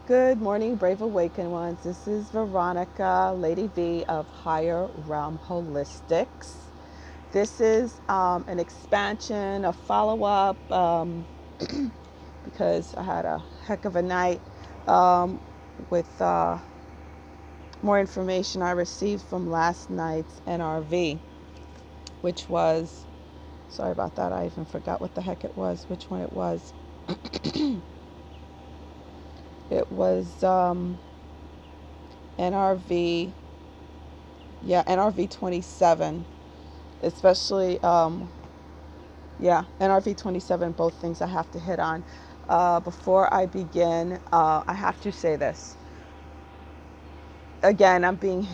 Good morning, brave awakened ones. This is Veronica, Lady V of Higher Realm Holistics. This is an expansion, a follow up, because I had a heck of a night um, with more information I received from last night's NRV, which was, sorry about that, I even forgot what the heck it was, which one it was. It was NRV, yeah, NRV 27, especially, NRV 27, both things I have to hit on. Before I begin, I have to say this. Again, I'm being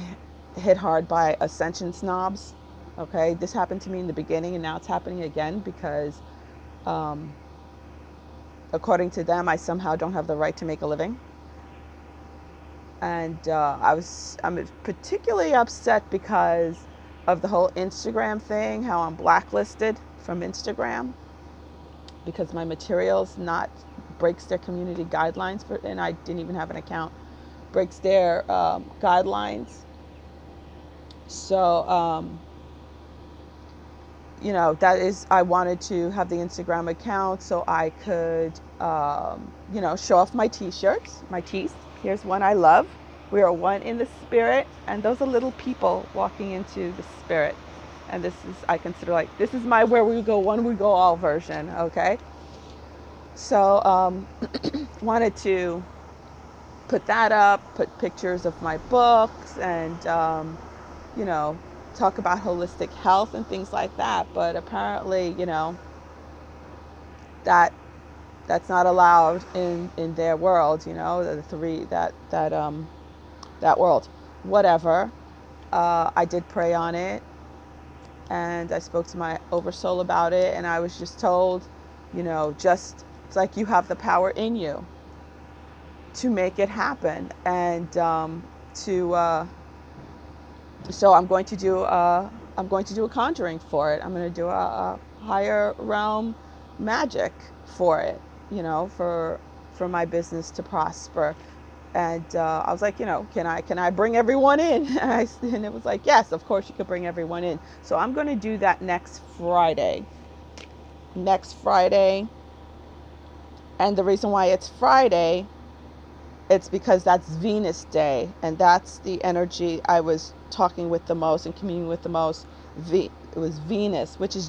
hit hard by ascension snobs. Okay, this happened to me in the beginning and now it's happening again because, um, according to them, I somehow don't have the right to make a living. And I'm particularly upset because of the whole Instagram thing, how I'm blacklisted from Instagram because my materials not breaks their community guidelines for, and I didn't even have an account, breaks their guidelines. So that is, I wanted to have the Instagram account so I could show off my t-shirts, my tees. Here's one I love. We are one in the spirit, and those are little people walking into the spirit. And this is, I consider, like, this is my where we go one we go all version. Okay, so wanted to put that up, put pictures of my books, and you know, talk about holistic health and things like that. But apparently, that that's not allowed in their world. The three that world, whatever. I did pray on it, and I spoke to my oversoul about it, and I was just told, just, it's like you have the power in you to make it happen, and to so I'm going to do a conjuring for it. I'm going to do a higher realm magic for it, for my business to prosper. And I was like, can I bring everyone in? And it was like, yes, of course you could bring everyone in. So I'm going to do that next Friday. Next Friday. And the reason why it's Friday, it's because that's Venus Day, and that's the energy I was talking with the most and communing with the most. It was Venus, which is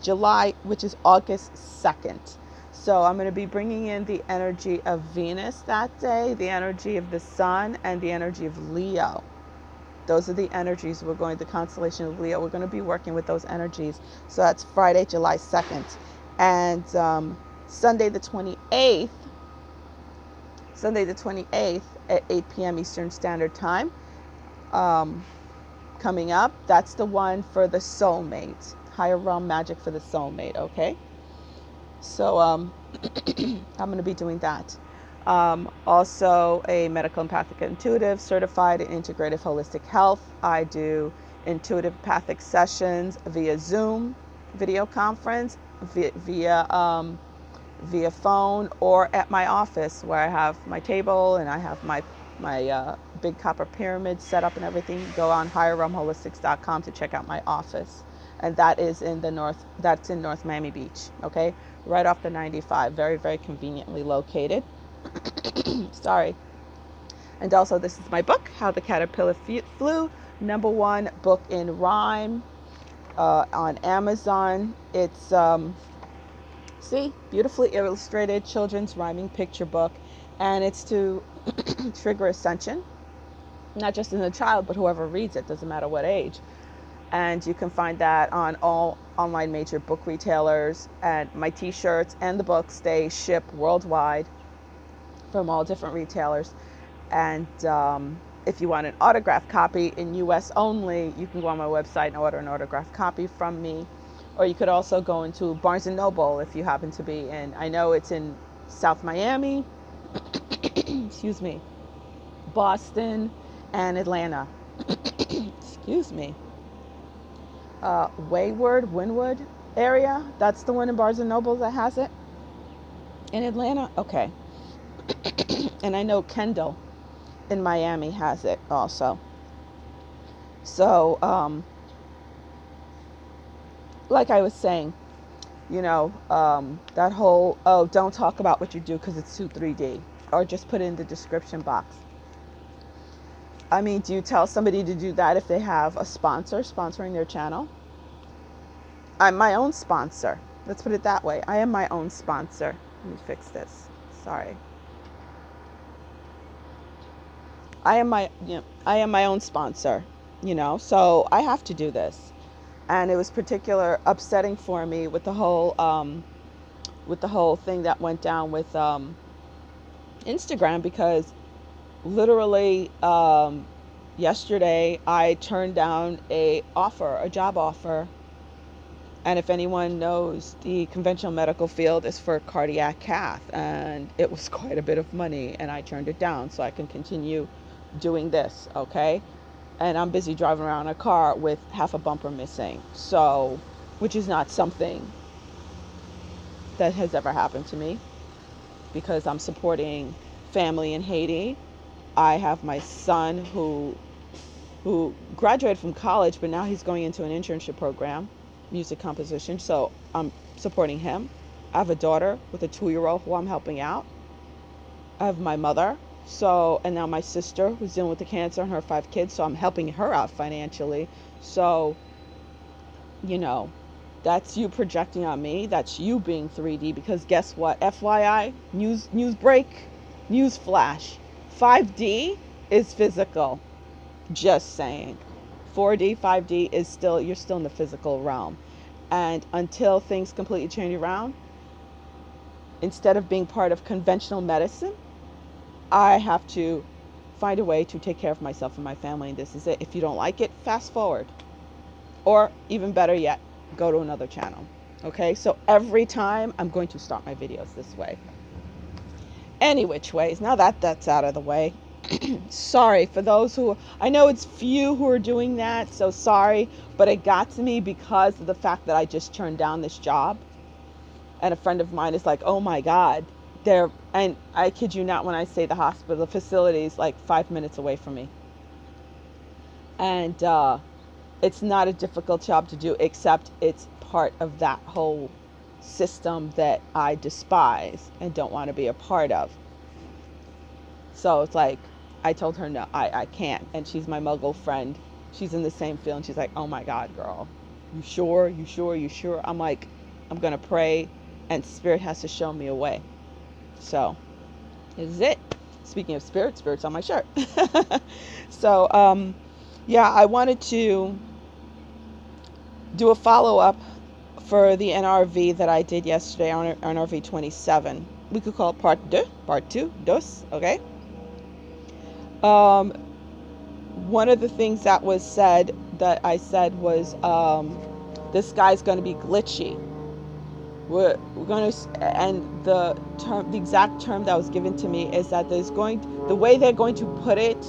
August 2nd. So I'm going to be bringing in the energy of Venus that day, the energy of the sun, and the energy of Leo. Those are the energies we're going, the constellation of Leo. We're going to be working with those energies. So that's Friday, July 2nd. And Sunday the 28th, Sunday the 28th at 8 p.m. Eastern Standard Time. Coming up, that's the one for the soulmate, higher realm magic for the soulmate. Okay, so I'm going to be doing that. Also, a medical empathic intuitive certified in integrative holistic health. I do intuitive empathic sessions via Zoom video conference, via phone, or at my office where I have my table and I have my big copper pyramid set up and everything. Go on higherrealmholistics.com to check out my office, and that is in the north. That's in North Miami Beach. Okay, right off the 95. Very, very conveniently located. Sorry. And also, this is my book, How the Caterpillar Flew, #1 book in rhyme, on Amazon. It's see, beautifully illustrated children's rhyming picture book, and it's to trigger ascension, not just in the child, but whoever reads it, doesn't matter what age. And you can find that on all online major book retailers. And my t-shirts and the books, they ship worldwide from all different retailers. And if you want an autographed copy in US only, you can go on my website and order an autographed copy from me. Or you could also go into Barnes & Noble if you happen to be in, I know it's in South Miami, excuse me, Boston, and Atlanta. Excuse me. Wynwood area, that's the one in Barnes & Noble that has it. In Atlanta? Okay. And I know Kendall. in Miami has it also. So, like I was saying, that whole, oh, don't talk about what you do because it's too 3D, or just put it in the description box. I mean, do you tell somebody to do that if they have a sponsor sponsoring their channel? I'm my own sponsor. Let's put it that way. I am my own sponsor. Let me fix this. Sorry. I am my own sponsor, so I have to do this. And it was particular upsetting for me with the whole thing that went down with Instagram, because literally yesterday I turned down a job offer. And if anyone knows, the conventional medical field is for cardiac cath, and it was quite a bit of money, and I turned it down so I can continue doing this, okay? And I'm busy driving around a car with half a bumper missing, so, which is not something that has ever happened to me, because I'm supporting family in Haiti. I have my son who graduated from college, but now he's going into an internship program, music composition, so I'm supporting him. I have a daughter with a 2-year-old who I'm helping out. I have my mother, and now my sister who's dealing with the cancer and her 5 kids, so I'm helping her out financially. So, that's you projecting on me. That's you being 3D, because guess what? FYI, news break, news flash. 5D is physical. Just saying. 4D, 5D is you're still in the physical realm. And until things completely change around, instead of being part of conventional medicine, I have to find a way to take care of myself and my family, and this is it. If you don't like it, fast forward. Or even better yet, go to another channel. Okay, so every time I'm going to start my videos this way. Any which ways, now that's out of the way. Sorry for those I know it's few who are doing that, so sorry, but it got to me because of the fact that I just turned down this job. And a friend of mine is like, oh my God, and I kid you not when I say the facility is like 5 minutes away from me. And it's not a difficult job to do, except it's part of that whole system that I despise and don't want to be a part of. So it's like, I told her, no, I can't. And she's my muggle friend. She's in the same field. And she's like, oh my God, girl, you sure? You sure? You sure? I'm like, I'm going to pray, and Spirit has to show me a way. So, this is it. Speaking of Spirit's on my shirt. So, yeah, I wanted to do a follow-up for the NRV that I did yesterday on NRV 27. We could call it part 2, okay? One of the things that was said, that I said, was this guy's going to be glitchy. We're going to, and the exact term that was given to me is that the way they're going to put it,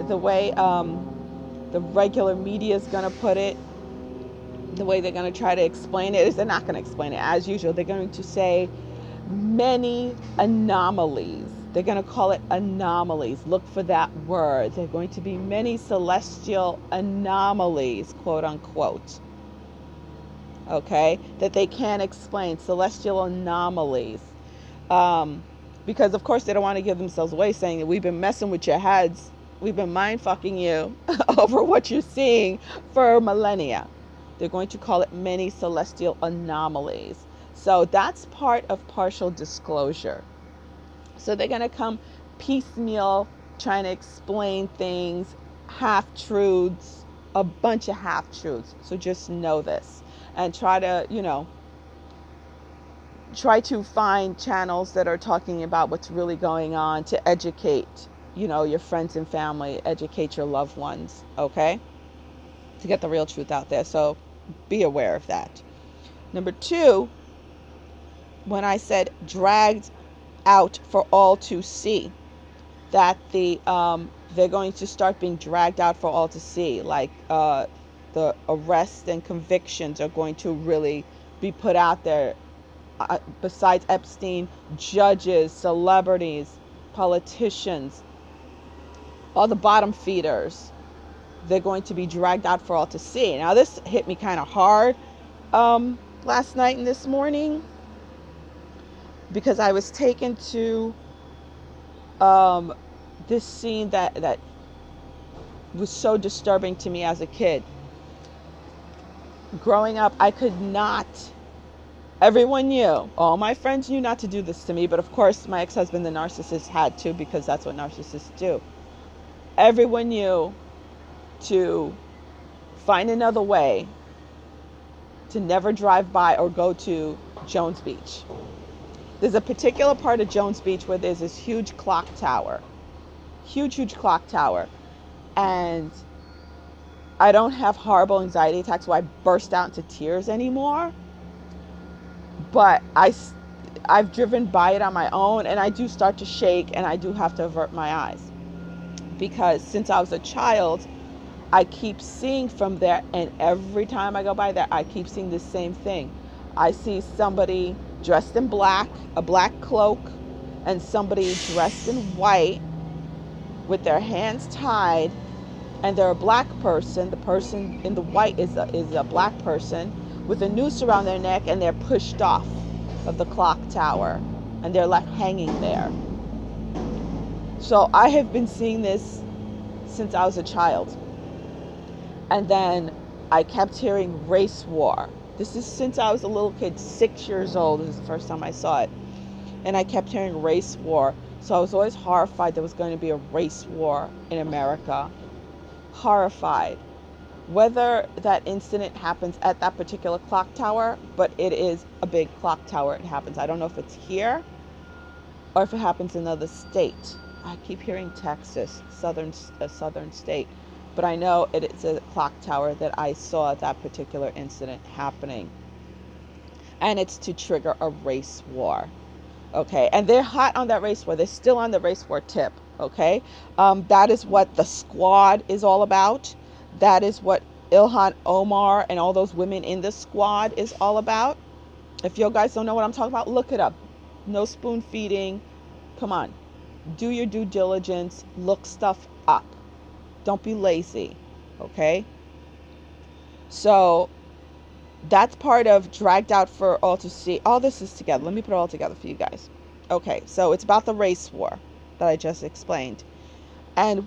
the way the regular media is going to put it, the way they're going to try to explain it is they're not going to explain it as usual. They're going to say many anomalies. They're going to call it anomalies. Look for that word. There are going to be many celestial anomalies, quote unquote. Okay? That they can't explain. Celestial anomalies. Because, of course, they don't want to give themselves away, saying that we've been messing with your heads. We've been mind fucking you over what you're seeing for millennia. They're going to call it many celestial anomalies. So that's part of partial disclosure. So they're going to come piecemeal, trying to explain things, half-truths, a bunch of half-truths. So just know this. And try to find channels that are talking about what's really going on to educate, your friends and family, educate your loved ones, okay? To get the real truth out there. So be aware of that. Number 2, when I said dragged out for all to see, that they're going to start being dragged out for all to see, like the arrests and convictions are going to really be put out there. Besides Epstein, judges, celebrities, politicians, all the bottom feeders, they're going to be dragged out for all to see. Now, this hit me kind of hard last night and this morning, because I was taken to this scene that was so disturbing to me as a kid. Growing up, I could not, everyone knew, all my friends knew not to do this to me, but of course my ex-husband, the narcissist, had to, because that's what narcissists do. Everyone knew to find another way to never drive by or go to Jones Beach. There's a particular part of Jones Beach where there's this huge clock tower. Huge clock tower. And I don't have horrible anxiety attacks where I burst out into tears anymore. But I've driven by it on my own, and I do start to shake, and I do have to avert my eyes. Because since I was a child, I keep seeing from there, and every time I go by there, I keep seeing the same thing. I see somebody dressed in black, a black cloak, and somebody dressed in white with their hands tied, and they're a black person. The person in the white is a black person with a noose around their neck, and they're pushed off of the clock tower, and they're left hanging there. So I have been seeing this since I was a child. And then I kept hearing race war. This is since I was a little kid, 6 years old. This is the first time I saw it. And I kept hearing race war. So I was always horrified there was going to be a race war in America. Horrified. Whether that incident happens at that particular clock tower, but it is a big clock tower. It happens. I don't know if it's here or if it happens in another state. I keep hearing Texas, a southern state. But I know it's a clock tower that I saw that particular incident happening. And it's to trigger a race war. Okay, and they're hot on that race war. They're still on the race war tip. Okay, that is what the squad is all about. That is what Ilhan Omar and all those women in the squad is all about. If you guys don't know what I'm talking about, look it up. No spoon feeding. Come on, do your due diligence. Look stuff up. Don't be lazy, okay? So that's part of dragged out for all to see. All this is together. Let me put it all together for you guys. Okay, so it's about the race war that I just explained. And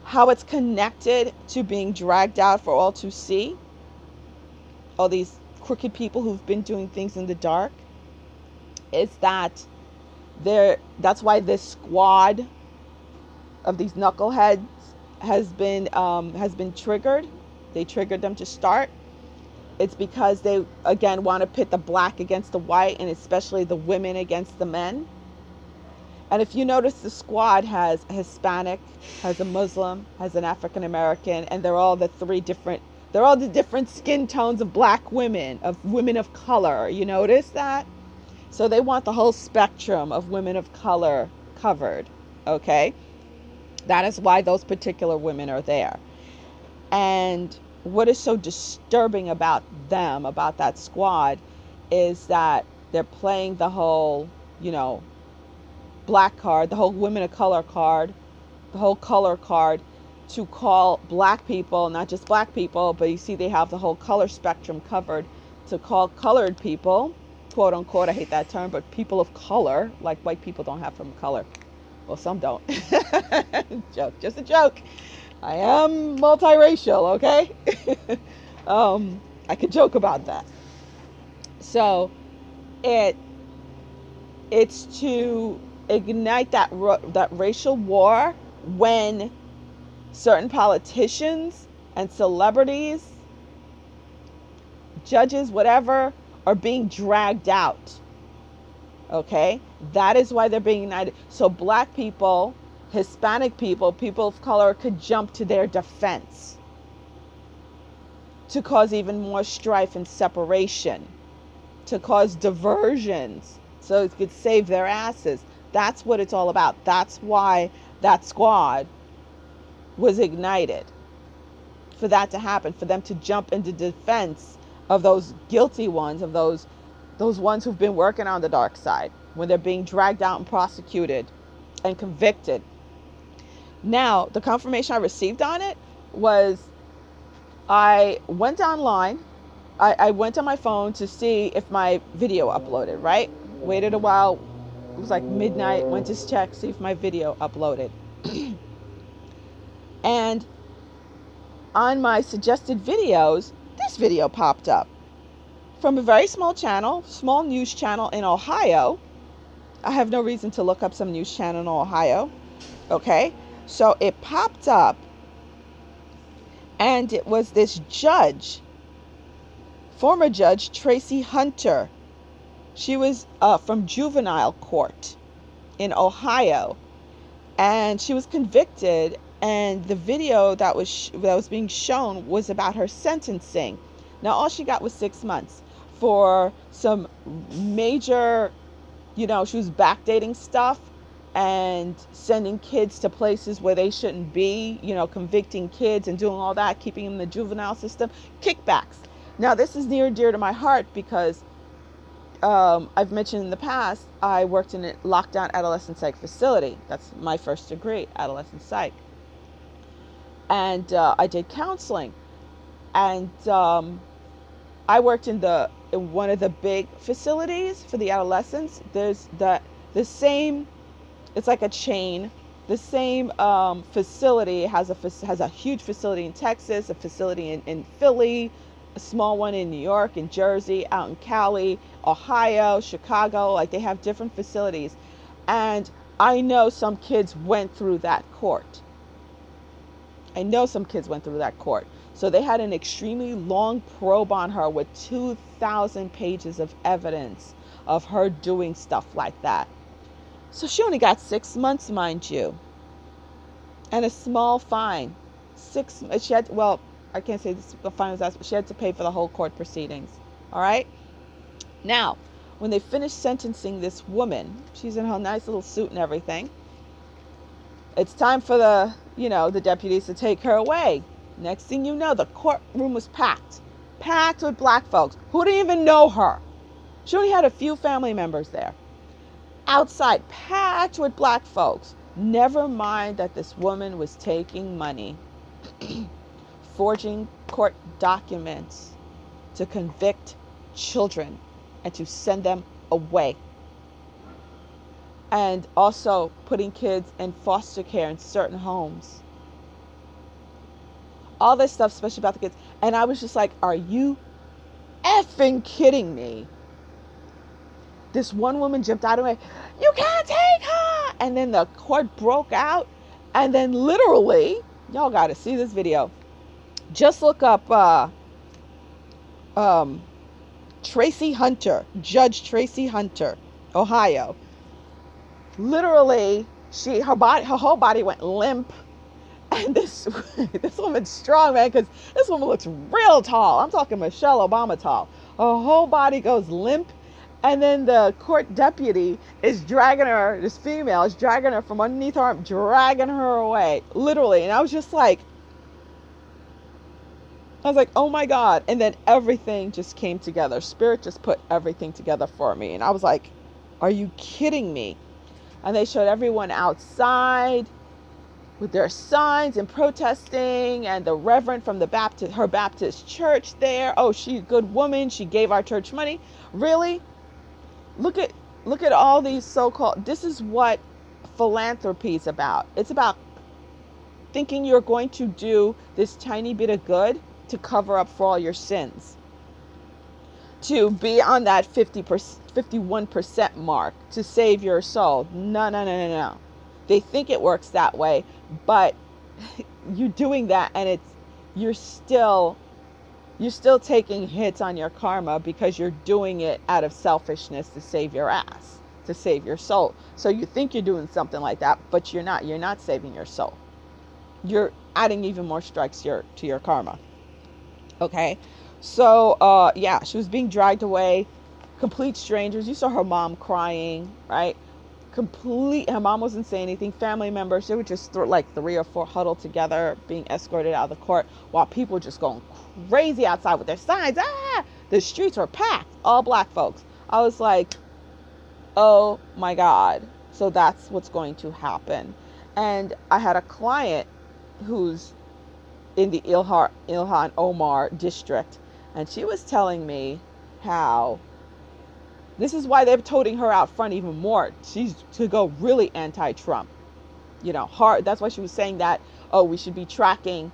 how it's connected to being dragged out for all to see. All these crooked people who've been doing things in the dark. Is that that's why this squad of these knuckleheads has been triggered. They triggered them to start. It's because they again want to pit the black against the white, and especially the women against the men. And if you notice, the squad has a Hispanic, has a Muslim, has an African American, and they're all the different skin tones of black women, of women of color. You notice that? So they want the whole spectrum of women of color covered. Okay? That is why those particular women are there. And what is so disturbing about them, about that squad, is that they're playing the whole, black card, the whole women of color card, the whole color card, to call black people, not just black people, but you see they have the whole color spectrum covered, to call colored people, quote unquote, I hate that term, but people of color, like white people don't have from color. Well, some don't. Joke, just a joke. I am multiracial, okay? I could joke about that. So it's to ignite that racial war when certain politicians and celebrities, judges, whatever, are being dragged out. Okay? That is why they're being united. So black people, Hispanic people, people of color could jump to their defense to cause even more strife and separation, to cause diversions so it could save their asses. That's what it's all about. That's why that squad was ignited, for that to happen, for them to jump into defense of those guilty ones, of those ones who've been working on the dark side, when they're being dragged out and prosecuted and convicted. Now, the confirmation I received on it was I went online. I went on my phone to see if my video uploaded, right? Waited a while. It was like midnight. Went to check, see if my video uploaded. And on my suggested videos, this video popped up from a very small channel, small news channel in Ohio. I have no reason to look up some news channel in Ohio. Okay. So it popped up, and it was this judge, former judge Tracy Hunter. She was from juvenile court in Ohio, and she was convicted. And the video that was being shown was about her sentencing. Now, all she got was 6 months for some major, she was backdating stuff and sending kids to places where they shouldn't be, convicting kids and doing all that, keeping them in the juvenile system, kickbacks. Now, this is near and dear to my heart because I've mentioned in the past, I worked in a lockdown adolescent psych facility. That's my first degree, adolescent psych. And I did counseling. And I worked in one of the big facilities for the adolescents. There's the same, it's like a chain. The same facility has a huge facility in Texas, a facility in Philly, a small one in New York, in Jersey, out in Cali, Ohio, Chicago. Like, they have different facilities. And I know some kids went through that court. So they had an extremely long probe on her with 2,000 pages of evidence of her doing stuff like that. So she only got 6 months, mind you, and a small fine. I can't say the fine was that, but she had to pay for the whole court proceedings. All right. Now, when they finished sentencing this woman, she's in her nice little suit and everything. It's time for the deputies to take her away. Next thing you know, the courtroom was packed with black folks who didn't even know her. She only had a few family members there. Outside, packed with black folks. Never mind that this woman was taking money, forging court documents to convict children and to send them away. And also putting kids in foster care in certain homes. All this stuff, especially about the kids. And I was just like, are you effing kidding me? This one woman jumped out of me. You can't take her! And then the court broke out. And then literally, y'all got to see this video. Just look up Tracy Hunter, Judge Tracy Hunter, Ohio. Literally, her whole body went limp. And this woman's strong, man, because this woman looks real tall. I'm talking Michelle Obama tall. Her whole body goes limp. And then the court deputy is dragging her, this female is dragging her from underneath her arm, dragging her away, literally. And I was like, oh my God. And then everything just came together. Spirit just put everything together for me. And I was like, are you kidding me? And they showed everyone outside with their signs and protesting, and the reverend from her Baptist church there. Oh, she's a good woman. She gave our church money. Really? Look at all these so-called, this is what philanthropy is about. It's about thinking you're going to do this tiny bit of good to cover up for all your sins. To be on that 51% mark to save your soul. No. They think it works that way, but you're doing that, and you're still taking hits on your karma because you're doing it out of selfishness to save your ass, to save your soul. So you think you're doing something like that, but you're not. You're not saving your soul. You're adding even more strikes to your karma. Okay? So, she was being dragged away. Complete strangers. You saw her mom crying, right? Her mom wasn't saying anything. Family members, they were just like 3 or 4 huddled together, being escorted out of the court, while people were just going crazy outside with their signs. The streets were packed, all black folks. I was like, oh my God. So that's what's going to happen. And I had a client who's in the Ilhan Omar district, and she was telling me how this is why they're toting her out front even more. She's to go really anti-Trump, hard. That's why she was saying that, oh, we should be tracking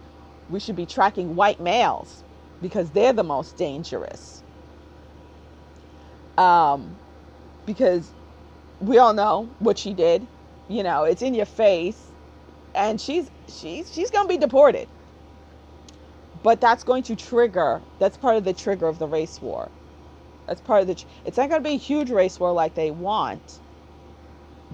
white males because they're the most dangerous. Because we all know what she did. It's in your face, and she's going to be deported. But that's going to trigger. That's part of the trigger of the race war. That's part of the. It's not going to be a huge race war like they want,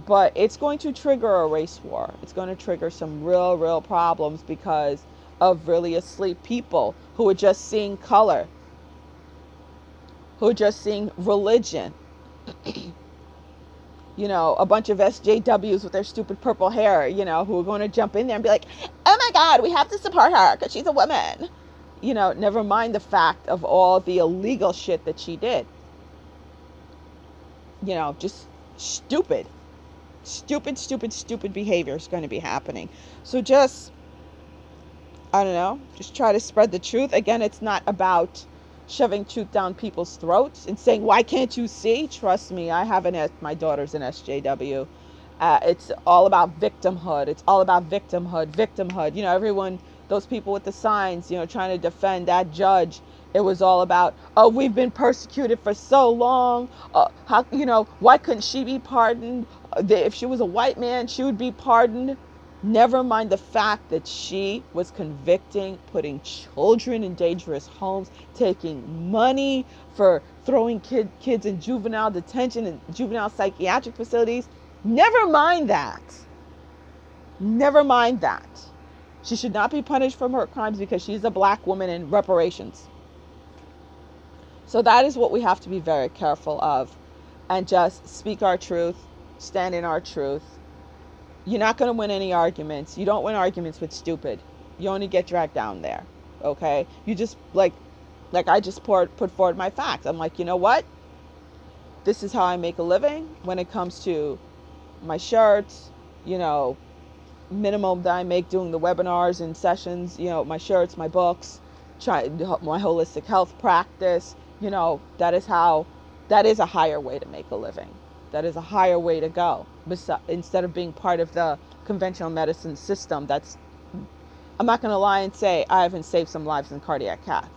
but it's going to trigger a race war. It's going to trigger some real problems because of really asleep people who are just seeing color, who are just seeing religion. A bunch of SJWs with their stupid purple hair, who are going to jump in there and be like, oh my God, we have to support her because she's a woman. Never mind the fact of all the illegal shit that she did. Just stupid behavior is going to be happening. So just, I don't know, just try to spread the truth. Again, it's not about shoving truth down people's throats and saying, why can't you see? Trust me, my daughter's an SJW. It's all about victimhood. It's all about victimhood. Everyone, those people with the signs, trying to defend that judge. It was all about, oh, we've been persecuted for so long. Why couldn't she be pardoned? If she was a white man, she would be pardoned. Never mind the fact that she was putting children in dangerous homes, taking money for throwing kids in juvenile detention and juvenile psychiatric facilities. Never mind that. She should not be punished for her crimes because she's a black woman in reparations. So that is what we have to be very careful of, and just speak our truth, stand in our truth. You're not going to win any arguments. You don't win arguments with stupid. You only get dragged down there. Okay? You just, like I just put forward my facts. I'm like, you know what? This is how I make a living when it comes to my shirts, minimum that I make doing the webinars and sessions, my shirts, my books, my holistic health practice. That is a higher way to make a living. That is a higher way to go. Instead of being part of the conventional medicine system, I'm not going to lie and say I haven't saved some lives in cardiac cath.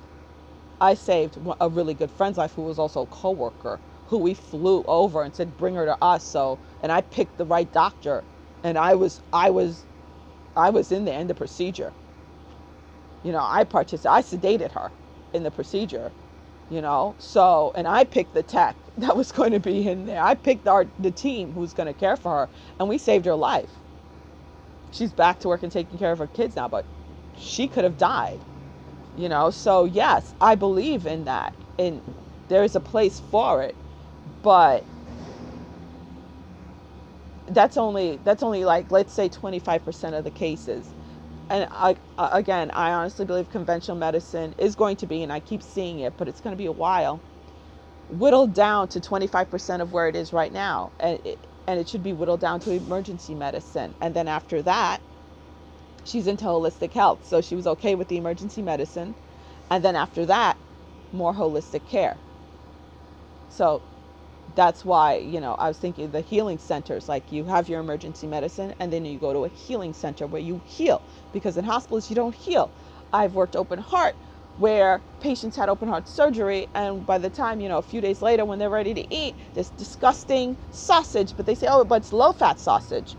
I saved a really good friend's life who was also a coworker, who we flew over and said, bring her to us. And I picked the right doctor, and I was in there in the procedure. I sedated her in the procedure, and I picked the tech that was going to be in there. I picked the team who's going to care for her, and we saved her life. She's back to work and taking care of her kids now, but she could have died, so yes, I believe in that, and there is a place for it, but that's only like, let's say 25% of the cases. And I honestly believe conventional medicine is going to be, and I keep seeing it, but it's going to be a while, whittled down to 25% of where it is right now. And it should be whittled down to emergency medicine. And then after that, she's into holistic health. So she was okay with the emergency medicine. And then after that, more holistic care. So that's why, I was thinking the healing centers, like you have your emergency medicine and then you go to a healing center where you heal, because in hospitals you don't heal. I've worked open heart where patients had open heart surgery, and by the time, a few days later when they're ready to eat, this disgusting sausage, but they say, oh, but it's low fat sausage,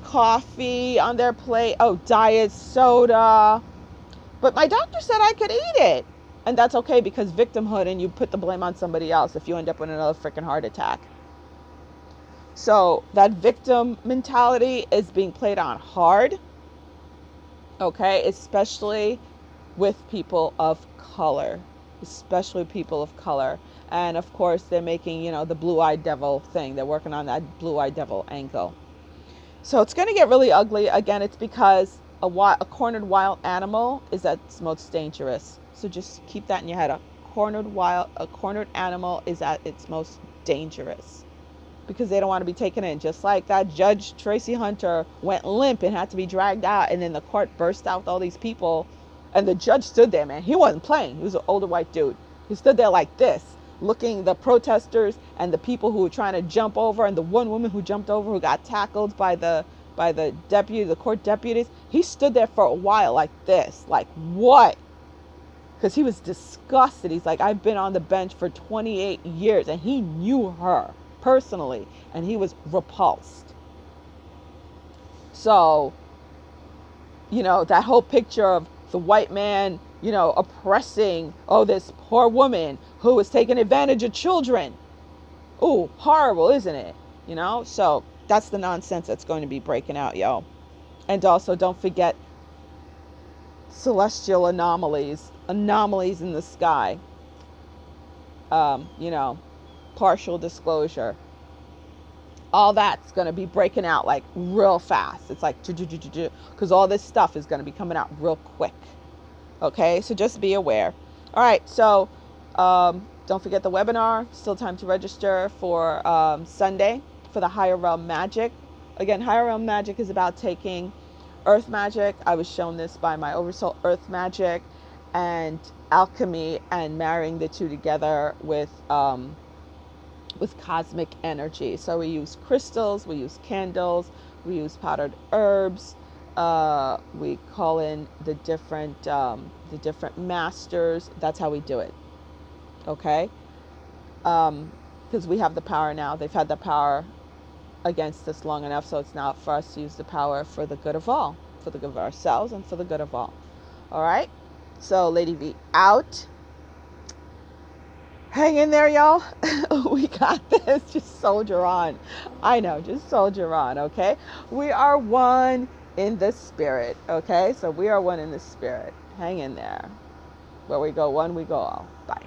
coffee on their plate, oh, diet soda. But my doctor said I could eat it. And that's okay, because victimhood, and you put the blame on somebody else if you end up with another freaking heart attack. So that victim mentality is being played on hard, okay, especially with people of color. And of course, they're making, the blue-eyed devil thing. They're working on that blue-eyed devil angle. So it's going to get really ugly. Again, it's because a cornered wild animal is at its most dangerous. So just keep that in your head. A cornered animal is at its most dangerous. because they don't want to be taken in. Just like that Judge Tracy Hunter went limp and had to be dragged out, and then the court burst out with all these people, and the judge stood there, man. He wasn't playing. He was an older white dude. He stood there like this, looking the protesters and the people who were trying to jump over, and the one woman who jumped over who got tackled by the deputy, the court deputies. He stood there for a while like this, like what? Because he was disgusted. He's like, I've been on the bench for 28 years, and he knew her personally, and he was repulsed. So, that whole picture of the white man, oppressing, this poor woman who was taking advantage of children. Ooh, horrible, isn't it? So that's the nonsense that's going to be breaking out, yo. And also, don't forget celestial anomalies in the sky. Partial disclosure. All that's going to be breaking out like real fast. It's like, because all this stuff is going to be coming out real quick. Okay, so just be aware. All right, so don't forget the webinar. Still time to register for Sunday for the Higher Realm Magic. Again, Higher Realm Magic is about taking Earth Magic. I was shown this by my Oversoul Earth Magic and alchemy, and marrying the two together with cosmic energy. So we use crystals, we use candles, we use powdered herbs. We call in the different masters. That's how we do it. Okay, because we have the power now. They've had the power against us long enough, so it's now for us to use the power for the good of all, for the good of ourselves and for the good of all. All right. So Lady V out. Hang in there, y'all. We got this. Just soldier on. I know, just soldier on, okay? We are one in the spirit, okay? So we are one in the spirit. Hang in there. Where we go one, we go all. Bye.